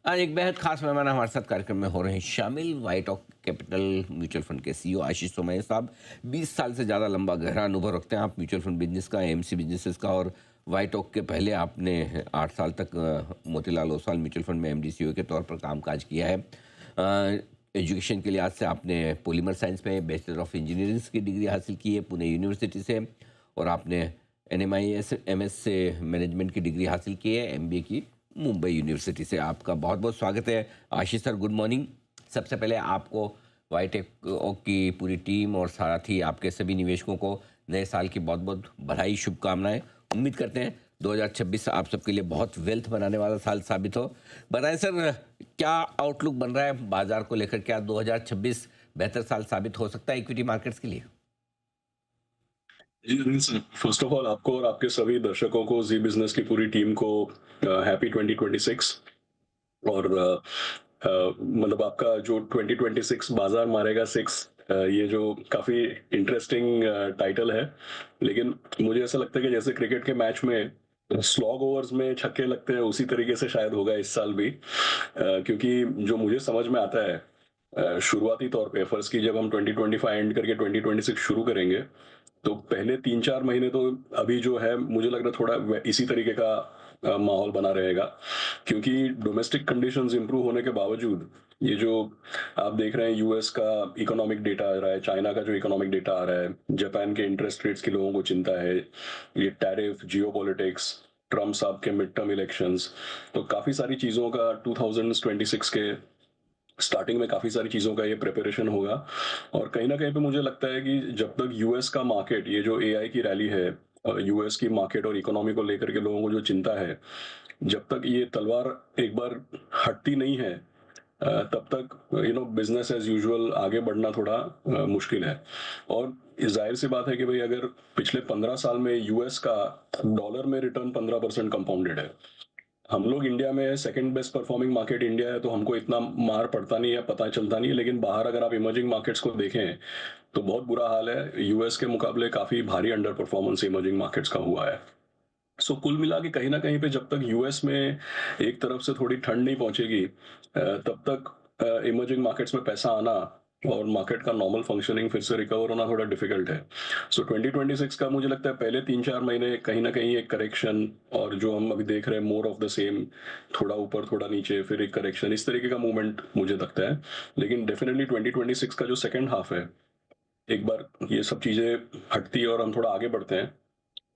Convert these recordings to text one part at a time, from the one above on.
आज एक बेहद खास मेहमान हमारे साथ कार्यक्रम में हो रहे हैं शामिल। वाइट ऑक कैपिटल म्यूचुअल फंड के सीईओ आशीष सोमैया साहब। 20 साल से ज़्यादा लंबा गहरा अनुभव रखते हैं आप म्यूचुअल फंड बिजनेस का, एएमसी बिजनेसेस का। और वाइट ऑक के पहले आपने 8 साल तक मोतीलाल ओसवाल म्यूचुअल फंड में एमडी सीईओ के तौर पर कामकाज किया है। एजुकेशन के लिहाज से आपने पॉलीमर साइंस में बैचलर ऑफ इंजीनियरिंग की डिग्री हासिल की है पुणे यूनिवर्सिटी से, और आपने एनएमआईएस एमएस से मैनेजमेंट की डिग्री हासिल की है, एमबीए की मुंबई यूनिवर्सिटी से। आपका बहुत बहुत स्वागत है आशीष सर, गुड मॉर्निंग। सबसे पहले आपको वाइट ऑक की पूरी टीम और साथ ही आपके सभी निवेशकों को नए साल की बहुत बहुत बधाई, शुभकामनाएं। उम्मीद करते हैं 2026 आप सबके लिए बहुत वेल्थ बनाने वाला साल साबित हो। बताएं सर, क्या आउटलुक बन रहा है बाजार को लेकर? क्या 2026 बेहतर साल साबित हो सकता है इक्विटी मार्केट्स के लिए? जी, Anil sir, first of all आपको और आपके सभी दर्शकों को, जी बिज़नेस की पूरी टीम को हैप्पी 2026। और मतलब आपका जो 2026 बाज़ार मारेगा 6, ये जो काफ़ी इंटरेस्टिंग टाइटल है। लेकिन मुझे ऐसा लगता है कि जैसे क्रिकेट के मैच में स्लॉग ओवर्स में छक्के लगते हैं, उसी तरीके से शायद होगा इस साल भी। क्योंकि जो मुझे समझ में आता है, शुरुआती तौर पे फ़र्ज़ कीजिए जब हम 2025 एंड करके 2026 शुरू करेंगे, तो पहले 3-4 महीने तो अभी जो है मुझे लग रहा है थोड़ा इसी तरीके का माहौल बना रहेगा। क्योंकि डोमेस्टिक कंडीशंस इंप्रूव होने के बावजूद ये जो आप देख रहे हैं, यूएस का इकोनॉमिक डेटा आ रहा है, चाइना का जो इकोनॉमिक डेटा आ रहा है, जापान के इंटरेस्ट रेट्स की लोगों को चिंता है, ये टैरिफ, जियोपॉलिटिक्स, ट्रम्प साहब के मिड टर्म इलेक्शंस, तो काफ़ी सारी चीज़ों का 2026 के स्टार्टिंग में काफ़ी सारी चीज़ों का ये प्रिपरेशन होगा। और कहीं न कहीं पे मुझे लगता है कि जब तक यूएस का मार्केट, ये जो एआई की रैली है, यूएस की मार्केट और इकोनॉमी को लेकर के लोगों को जो चिंता है, जब तक ये तलवार एक बार हटती नहीं है, तब तक बिज़नेस एज़ यूजुअल आगे बढ़ना थोड़ा मुश्किल है। और ज़ाहिर-सी बात है कि भई अगर पिछले 15 साल में यूएस का डॉलर में रिटर्न 15% कंपाउंडेड है, हम लोग इंडिया में second best performing market India है, तो हमको इतना मार पड़ता नहीं है, पता चलता नहीं है। लेकिन बाहर अगर आप इमर्जिंग मार्केट्स को देखें, तो बहुत बुरा हाल है। यूएस के मुकाबले काफ़ी भारी अंडर परफॉर्मेंस इमर्जिंग मार्केट्स का हुआ है। सो कुल मिला के कहीं न कहीं पे जब तक यूएस में एक तरफ से थोड़ी ठंड नहीं पहुँचेगी, तब तक इमर्जिंग मार्केट्स में पैसा आना और मार्केट का नॉर्मल फंक्शनिंग फिर से रिकवर होना थोड़ा डिफिकल्ट है। सो 2026 का मुझे लगता है पहले 3-4 महीने कहीं न कहीं एक करेक्शन, और जो हम अभी देख रहे हैं मोर ऑफ द सेम, थोड़ा ऊपर थोड़ा नीचे फिर एक करेक्शन, इस तरीके का मूवमेंट मुझे लगता है। लेकिन डेफिनिटली 2026 का जो सेकंड हाफ है, एक बार ये सब चीज़ें हटती है और हम थोड़ा आगे बढ़ते हैं,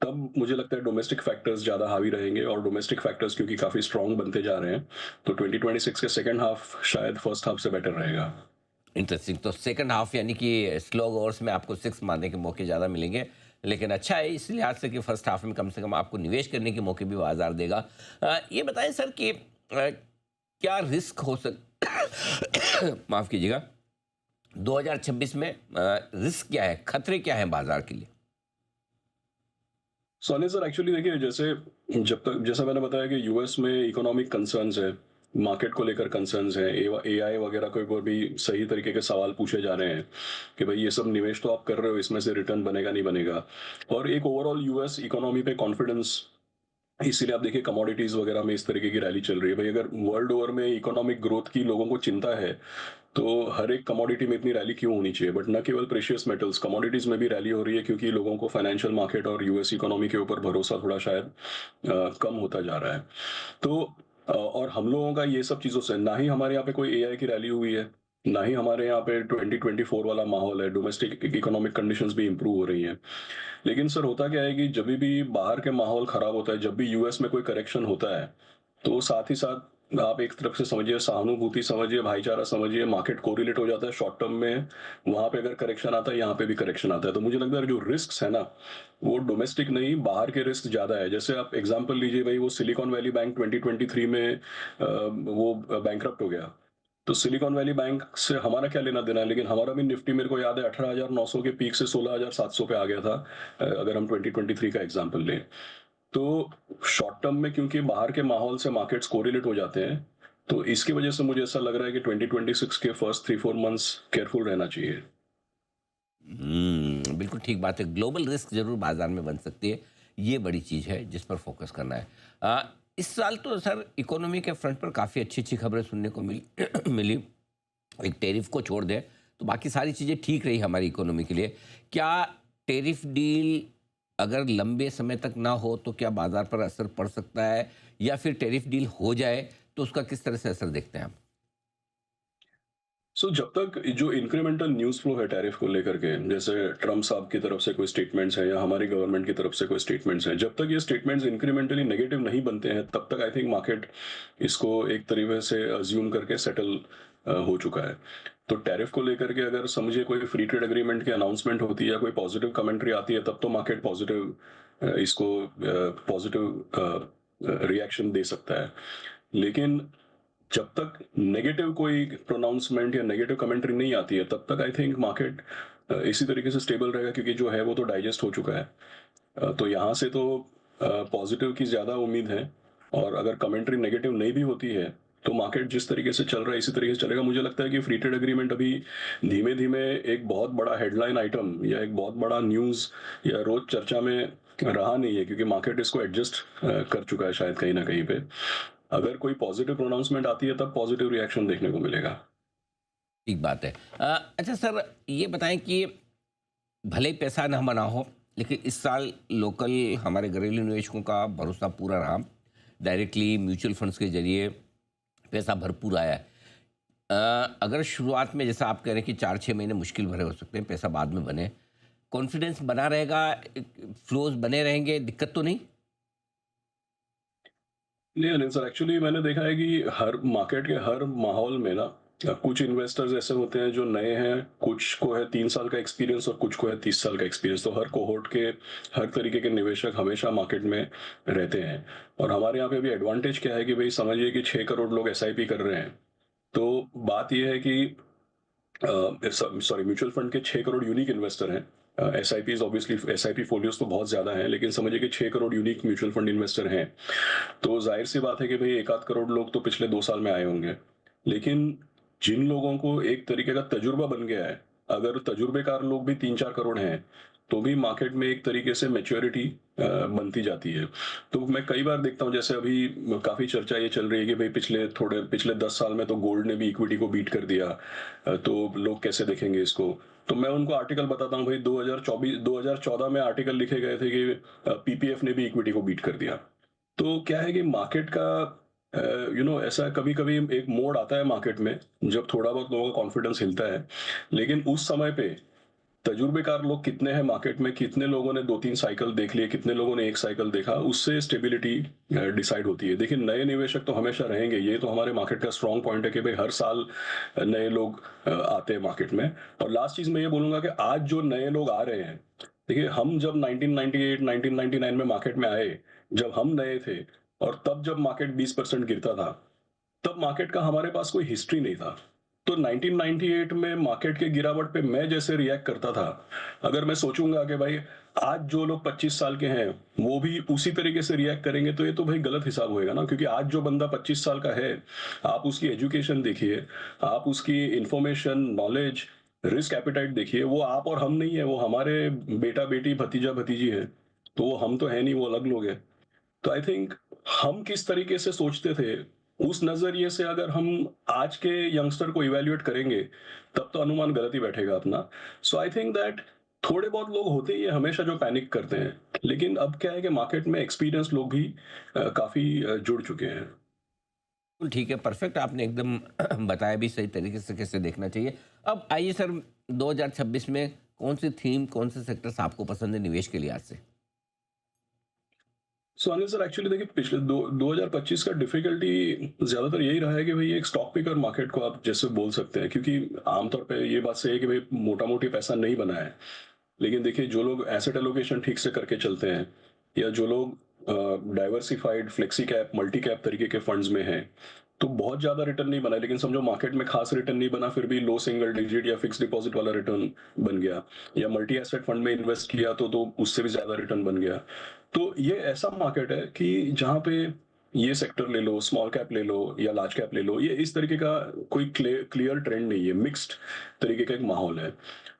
तब मुझे लगता है डोमेस्टिक फैक्टर्स ज़्यादा हावी रहेंगे। और डोमेस्टिक फैक्टर्स क्योंकि काफ़ी स्ट्रॉन्ग बनते जा रहे हैं, तो 2026 के सेकंड हाफ शायद फर्स्ट हाफ से बेटर रहेगा। इंटरेस्टिंग। तो सेकंड हाफ यानी कि स्लो ओवर्स में आपको सिक्स मारने के मौके ज़्यादा मिलेंगे, लेकिन अच्छा है इस लिहाज से कि फर्स्ट हाफ में कम से कम आपको निवेश करने के मौके भी बाजार देगा। ये बताएं सर कि क्या रिस्क हो सक माफ़ कीजिएगा, 2026 में रिस्क क्या है, खतरे क्या हैं बाजार के लिए? सोनी सर, एक्चुअली देखिए, जैसे जब तक जैसा मैंने बताया कि यूएस में इकोनॉमिक कंसर्न्स है, मार्केट को लेकर कंसर्न्स हैं, एआई वगैरह के ऊपर भी सही तरीके के सवाल पूछे जा रहे हैं कि भाई ये सब निवेश तो आप कर रहे हो, इसमें से रिटर्न बनेगा नहीं बनेगा। और एक ओवरऑल यूएस इकोनॉमी पे कॉन्फिडेंस, इसीलिए आप देखिए कमोडिटीज वगैरह में इस तरीके की रैली चल रही है। भाई अगर वर्ल्ड ओवर में इकोनॉमिक ग्रोथ की लोगों को चिंता है, तो हर एक कमोडिटी में इतनी रैली क्यों होनी चाहिए? बट न केवल प्रेशियस मेटल्स, कमोडिटीज में भी रैली हो रही है, क्योंकि लोगों को फाइनेंशियल मार्केट और यूएस इकोनॉमी के ऊपर भरोसा थोड़ा शायद कम होता जा रहा है। तो और हम लोगों का ये सब चीज़ों से, ना ही हमारे यहाँ पे कोई एआई की रैली हुई है, ना ही हमारे यहाँ पे 2024 वाला माहौल है, डोमेस्टिक इकोनॉमिक कंडीशंस भी इंप्रूव हो रही हैं। लेकिन सर होता क्या है कि जब भी बाहर के माहौल खराब होता है, जब भी यूएस में कोई करेक्शन होता है, तो साथ ही साथ आप एक तरफ से समझिए सहानुभूति समझिए, भाईचारा समझिए, मार्केट कोरिलेट हो जाता है शॉर्ट टर्म में। वहां पे अगर करेक्शन आता है, यहाँ पे भी करेक्शन आता है, तो मुझे लगता है जो रिस्क है ना, वो डोमेस्टिक नहीं, बाहर के रिस्क ज्यादा है। जैसे आप एग्जांपल लीजिए भाई, वो सिलिकॉन वैली बैंक 2023 में वो बैंकरप्ट हो गया। तो सिलिकॉन वैली बैंक से हमारा क्या लेना देना है? लेकिन हमारा भी निफ्टी, मेरे को याद है, 18,900 के पीक से 16,700 पे आ गया था, अगर हम 2023 का एग्जांपल लें। तो शॉर्ट टर्म में क्योंकि बाहर के माहौल से मार्केट्स कोरिलेट हो जाते हैं, तो इसकी वजह से मुझे ऐसा लग रहा है कि 2026 के फर्स्ट 3-4 मंथ्स केयरफुल रहना चाहिए। बिल्कुल ठीक बात है। ग्लोबल रिस्क ज़रूर बाज़ार में बन सकती है, ये बड़ी चीज़ है जिस पर फोकस करना है। इस साल तो सर इकोनॉमी के फ्रंट पर काफ़ी अच्छी-अच्छी खबरें सुनने को मिली मिली। एक टैरिफ को छोड़ दें, तो बाकी सारी चीज़ें ठीक रही हमारी इकोनॉमी के लिए। क्या टैरिफ डील अगर लंबे समय तक ना हो, तो क्या बाज़ार पर असर पड़ सकता है? या फिर टैरिफ डील हो जाए, तो उसका किस तरह से असर देखते हैं आप? सो जब तक जो इंक्रीमेंटल न्यूज़ फ्लो है टैरिफ को लेकर के, जैसे ट्रम्प साहब की तरफ से कोई स्टेटमेंट्स हैं या हमारी गवर्नमेंट की तरफ से कोई स्टेटमेंट्स हैं, जब तक ये स्टेटमेंट्स इंक्रीमेंटली नेगेटिव नहीं बनते हैं, तब तक आई थिंक मार्केट इसको एक तरीके से अज्यूम करके सेटल हो चुका है। तो टैरिफ को लेकर के अगर समझिए कोई फ्री ट्रेड एग्रीमेंट की अनाउंसमेंट होती है या कोई पॉजिटिव कमेंट्री आती है, तब तो मार्केट पॉजिटिव इसको पॉजिटिव रिएक्शन दे सकता है। लेकिन जब तक नेगेटिव कोई प्रोनाउंसमेंट या नेगेटिव कमेंट्री नहीं आती है, तब तक आई थिंक मार्केट इसी तरीके से स्टेबल रहेगा, क्योंकि जो है वो तो डाइजेस्ट हो चुका है। तो यहाँ से तो पॉजिटिव की ज़्यादा उम्मीद है। और अगर कमेंट्री नेगेटिव नहीं भी होती है, तो मार्केट जिस तरीके से चल रहा है इसी तरीके से चलेगा। मुझे लगता है कि फ्री ट्रेड एग्रीमेंट अभी धीमे धीमे एक बहुत बड़ा हेडलाइन आइटम या एक बहुत बड़ा न्यूज़ या रोज चर्चा में रहा नहीं है, क्योंकि मार्केट इसको एडजस्ट कर चुका है शायद कहीं ना कहीं पे। अगर कोई पॉजिटिव प्रोनाउंसमेंट आती है, तब पॉजिटिव रिएक्शन देखने को मिलेगा। ठीक बात है। अच्छा सर, ये बताएँ कि भले ही पैसा ना बना हो, लेकिन इस साल लोकल हमारे घरेलू निवेशकों का भरोसा पूरा रहा। डायरेक्टली म्यूचुअल फंड्स के ज़रिए पैसा भरपूर आया है। अगर शुरुआत में जैसा आप कह रहे हैं कि 4-6 महीने मुश्किल भरे हो सकते हैं, पैसा बाद में बने, कॉन्फिडेंस बना रहेगा, फ्लोज़ बने रहेंगे, दिक्कत तो नहीं? नहीं, अनिल सर, एक्चुअली मैंने देखा है कि हर मार्केट के हर माहौल में ना कुछ इन्वेस्टर्स ऐसे होते हैं जो नए हैं, कुछ को है 3 साल का एक्सपीरियंस और कुछ को है 30 साल का एक्सपीरियंस। तो हर कोहोर्ट के हर तरीके के निवेशक हमेशा मार्केट में रहते हैं। और हमारे यहाँ पे भी एडवांटेज क्या है कि भाई समझिए कि 6 करोड़ लोग एसआईपी कर रहे हैं। तो बात यह है कि सॉरी, म्यूचुअल फंड के 6 करोड़ यूनिक इन्वेस्टर हैं। S I P obviously, S I P folios तो बहुत ज्यादा हैं, लेकिन समझिए कि 6 crore unique mutual fund investor हैं। तो जाहिर सी बात है कि भाई एक आध करोड़ लोग तो पिछले 2 साल में आए होंगे। लेकिन जिन लोगों को एक तरीके का तजुर्बा बन गया है, अगर तजुर्बेकार लोग भी 3-4 करोड़ हैं, तो भी मार्केट में एक तरीके से मेच्योरिटी बनती जाती है। तो मैं कई बार देखता हूँ, जैसे अभी काफी चर्चा ये चल रही है कि भाई पिछले 10 साल में तो गोल्ड ने भी इक्विटी को बीट कर दिया। तो लोग कैसे देखेंगे इसको। तो मैं उनको आर्टिकल बताता हूँ, भाई 2014 में आर्टिकल लिखे गए थे कि पीपीएफ ने भी इक्विटी को बीट कर दिया। तो क्या है कि मार्केट का ऐसा कभी कभी एक मोड़ आता है मार्केट में, जब थोड़ा बहुत लोगों का कॉन्फिडेंस हिलता है। लेकिन उस समय पे तजुर्बेकार लोग कितने हैं मार्केट में, कितने लोगों ने 2-3 साइकिल देख लिए, कितने लोगों ने एक साइकिल देखा, उससे स्टेबिलिटी डिसाइड होती है। देखिए, नए निवेशक तो हमेशा रहेंगे, ये तो हमारे मार्केट का स्ट्रॉन्ग पॉइंट है कि भाई हर साल नए लोग आते हैं मार्केट में। और लास्ट चीज मैं ये बोलूंगा कि आज जो नए लोग आ रहे हैं, देखिए हम जब 1998 1999 में मार्केट में आए, जब हम नए थे, और तब जब मार्केट 20% गिरता था, तब मार्केट का हमारे पास कोई हिस्ट्री नहीं था। तो 1998 में मार्केट के गिरावट पे मैं जैसे रिएक्ट करता था, अगर मैं सोचूंगा कि भाई आज जो लोग 25 साल के हैं वो भी उसी तरीके से रिएक्ट करेंगे, तो ये तो भाई गलत हिसाब होएगा ना। क्योंकि आज जो बंदा 25 साल का है, आप उसकी एजुकेशन देखिए, आप उसकी इंफॉर्मेशन, नॉलेज, रिस्क एपिटाइट देखिए, वो आप और हम नहीं है, वो हमारे बेटा बेटी भतीजा भतीजी है। तो वो हम तो है नहीं, वो अलग लोग हैं। तो आई थिंक हम किस तरीके से सोचते थे, उस नजरिए से अगर हम आज के यंगस्टर को इवेल्युएट करेंगे, तब तो अनुमान गलत ही बैठेगा अपना। सो आई थिंक दैट थोड़े बहुत लोग होते ही हैं हमेशा जो पैनिक करते हैं। लेकिन अब क्या है कि मार्केट में एक्सपीरियंस लोग भी काफी जुड़ चुके हैं। बिल्कुल ठीक है, परफेक्ट आपने एकदम बताया भी सही तरीके से कैसे देखना चाहिए। अब आइए सर, 2026 में कौन-सी थीम, कौन-से सेक्टर्स आपको पसंद है निवेश के लिहाज से? सो अनिल सर, एक्चुअली देखिए, पिछले 2025 का डिफिकल्टी ज्यादातर यही रहा है कि भाई एक स्टॉक पिकर मार्केट को आप जैसे बोल सकते हैं, क्योंकि आमतौर पे ये बात सही है कि भाई मोटा मोटी पैसा नहीं बना है। लेकिन देखिए, जो लोग एसेट एलोकेशन ठीक से करके चलते हैं, या जो लोग diversified flexi cap multi cap तरीके के फंड्स में हैं, तो बहुत ज्यादा रिटर्न नहीं बना है, लेकिन समझो मार्केट में खास रिटर्न नहीं बना, फिर भी लो सिंगल डिजिट या फिक्स डिपॉजिट वाला रिटर्न बन गया। या मल्टी एसेट फंड में इन्वेस्ट किया तो उससे भी ज्यादा रिटर्न बन गया। तो ये ऐसा मार्केट है कि जहाँ पे ये सेक्टर ले लो, स्मॉल कैप ले लो या लार्ज कैप ले लो, ये इस तरीके का कोई क्लियर ट्रेंड नहीं है, मिक्स्ड तरीके का एक माहौल है।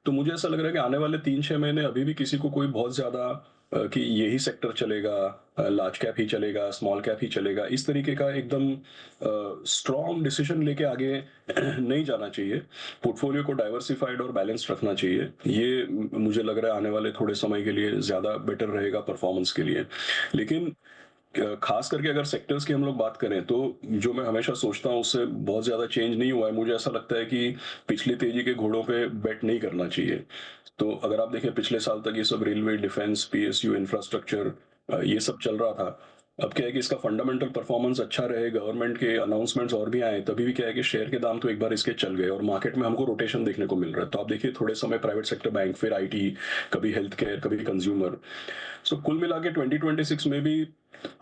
तो मुझे ऐसा लग रहा है कि आने वाले 3-6 महीने अभी भी किसी को कोई बहुत ज्यादा कि यही सेक्टर चलेगा, लार्ज कैप ही चलेगा, स्मॉल कैप ही चलेगा, इस तरीके का एकदम स्ट्रॉन्ग डिसीजन लेके आगे नहीं जाना चाहिए। पोर्टफोलियो को डाइवर्सिफाइड और बैलेंस्ड रखना चाहिए। ये मुझे लग रहा है आने वाले थोड़े समय के लिए ज़्यादा बेटर रहेगा परफॉर्मेंस के लिए। लेकिन खास करके अगर सेक्टर्स की हम लोग बात करें तो जो मैं हमेशा सोचता हूँ उससे बहुत ज़्यादा चेंज नहीं हुआ है। मुझे ऐसा लगता है कि पिछली तेजी के घोड़ों पे बेट नहीं करना चाहिए। तो अगर आप देखें पिछले साल तक ये सब रेलवे, डिफेंस, पीएसयू, इंफ्रास्ट्रक्चर ये सब चल रहा था। अब क्या है कि इसका फंडामेंटल परफॉर्मेंस अच्छा रहे, गवर्नमेंट के अनाउंसमेंट्स और भी आए, तभी भी क्या है कि शेयर के दाम तो एक बार इसके चल गए और मार्केट में हमको रोटेशन देखने को मिल रहा है। तो आप देखिए थोड़े समय प्राइवेट सेक्टर बैंक, फिर आईटी, कभी हेल्थ केयर, कभी कंज्यूमर। सो कुल मिला के 2026 में भी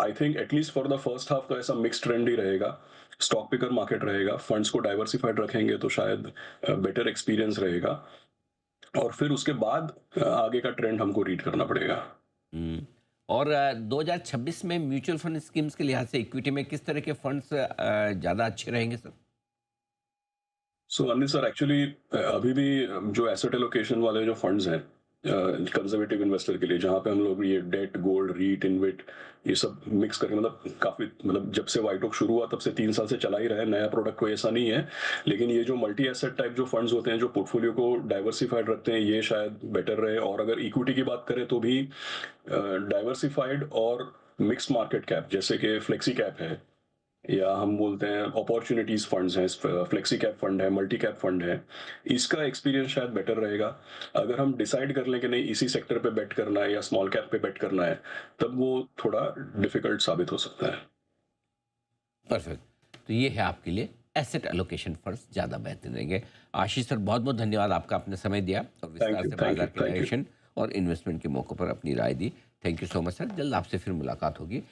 I think at least for the first half तो ऐसा मिक्स ट्रेंड ही रहेगा। स्टॉक पिकर मार्केट रहेगा, फंड्स को डाइवर्सिफाइड रखेंगे तो शायद बेटर एक्सपीरियंस रहेगा और फिर उसके बाद आगे का ट्रेंड हमको रीड करना पड़ेगा। हम्म। और 2026 में म्यूचुअल फंड स्कीम्स के लिहाज से इक्विटी में किस तरह के फंड्स ज़्यादा अच्छे रहेंगे सर? सो अनिल सर, एक्चुअली अभी भी जो एसेट एलोकेशन वाले जो फंड्स हैं कंजर्वेटिव इन्वेस्टर के लिए, जहाँ पे हम लोग ये डेट, गोल्ड, रीट, इनविट ये सब मिक्स करके, मतलब काफी, मतलब जब से वाइट ओक शुरू हुआ तब से 3 साल से चला ही रहा है, नया प्रोडक्ट कोई ऐसा नहीं है। लेकिन ये जो मल्टी एसेट टाइप जो फंड्स होते हैं जो पोर्टफोलियो को डाइवर्सिफाइड रखते हैं, ये शायद बेटर रहे। और अगर इक्विटी की बात करें तो भी डाइवर्सिफाइड और मिक्स मार्केट कैप, जैसे कि फ्लेक्सी कैप है या हम बोलते हैं अपॉर्चुनिटीज फंड्स हैं, फ्लेक्सी कैप फंड है, मल्टी कैप फंड है, इसका एक्सपीरियंस शायद बेटर रहेगा। अगर हम डिसाइड कर लें कि नहीं इसी सेक्टर पे बेट करना है या स्मॉल कैप पे बेट करना है, तब वो थोड़ा डिफिकल्ट साबित हो सकता है। परफेक्ट। तो ये है आपके लिए एसेट एलोकेशन फंड्स ज़्यादा बेहतर रहेंगे। आशीष सर, बहुत बहुत धन्यवाद, आपका आपने समय दिया और विस्तार से बाजार के थैंक यू। डायरेक्शन और इन्वेस्टमेंट के मौक़ों पर अपनी राय दी। Thank you so much sir. जल्द आपसे फिर मुलाकात होगी।